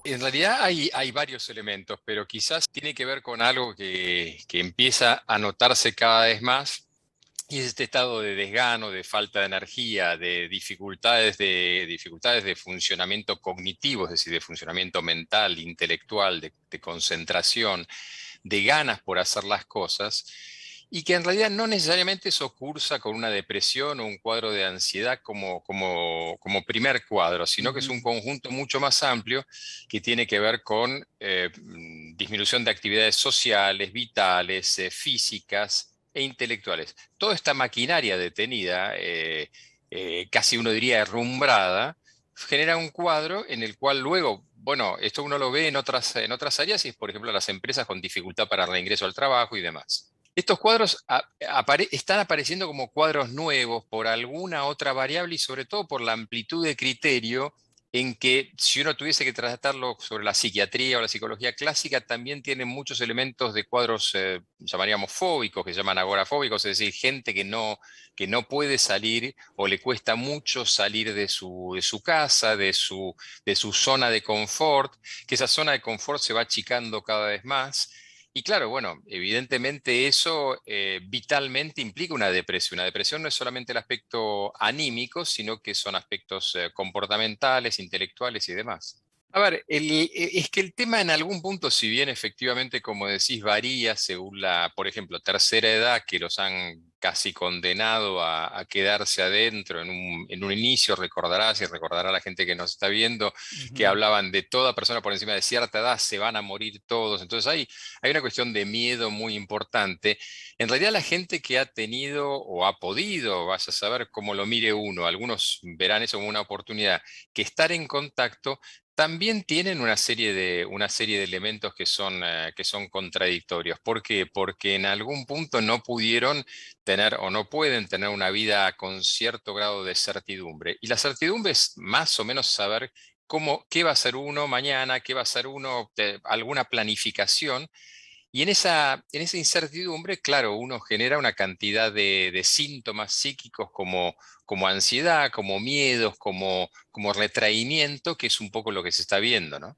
En realidad hay varios elementos, pero quizás tiene que ver con algo que empieza a notarse cada vez más, y es este estado de desgano, de falta de energía, de dificultades de funcionamiento cognitivo, es decir, de funcionamiento mental, intelectual, de concentración, de ganas por hacer las cosas, y que en realidad no necesariamente eso cursa con una depresión o un cuadro de ansiedad como primer cuadro, sino que es un Ujú. conjunto mucho más amplio que tiene que ver con disminución de actividades sociales, vitales, físicas e intelectuales. Toda esta maquinaria detenida, casi uno diría herrumbrada, genera un cuadro en el cual luego, bueno, esto uno lo ve en otras áreas, y es, por ejemplo, las empresas con dificultad para el reingreso al trabajo y demás. Estos cuadros están apareciendo como cuadros nuevos por alguna otra variable y sobre todo por la amplitud de criterio en que, si uno tuviese que tratarlo sobre la psiquiatría o la psicología clásica, también tiene muchos elementos de cuadros, llamaríamos fóbicos, que se llaman agorafóbicos, es decir, gente que no puede salir o le cuesta mucho salir de su casa, de su zona de confort, que esa zona de confort se va achicando cada vez más. Y claro, bueno, evidentemente eso vitalmente implica una depresión. Una depresión no es solamente el aspecto anímico, sino que son aspectos comportamentales, intelectuales y demás. A ver, es que el tema en algún punto, si bien efectivamente, como decís, varía según la, por ejemplo, tercera edad, que los han casi condenado a quedarse adentro en un inicio, recordarás y recordará la gente que nos está viendo, que Ujú. hablaban de toda persona por encima de cierta edad, se van a morir todos. Entonces hay una cuestión de miedo muy importante. En realidad la gente que ha tenido o ha podido, vaya a saber cómo lo mire uno, algunos verán eso como una oportunidad, que estar en contacto también tienen una serie de elementos que son contradictorios. ¿Por qué? Porque en algún punto no pudieron tener o no pueden tener una vida con cierto grado de certidumbre. Y la certidumbre es más o menos saber qué va a ser uno mañana, qué va a ser uno, alguna planificación. Y en esa incertidumbre, claro, uno genera una cantidad de síntomas psíquicos como ansiedad, como miedos, como retraimiento, que es un poco lo que se está viendo, ¿no?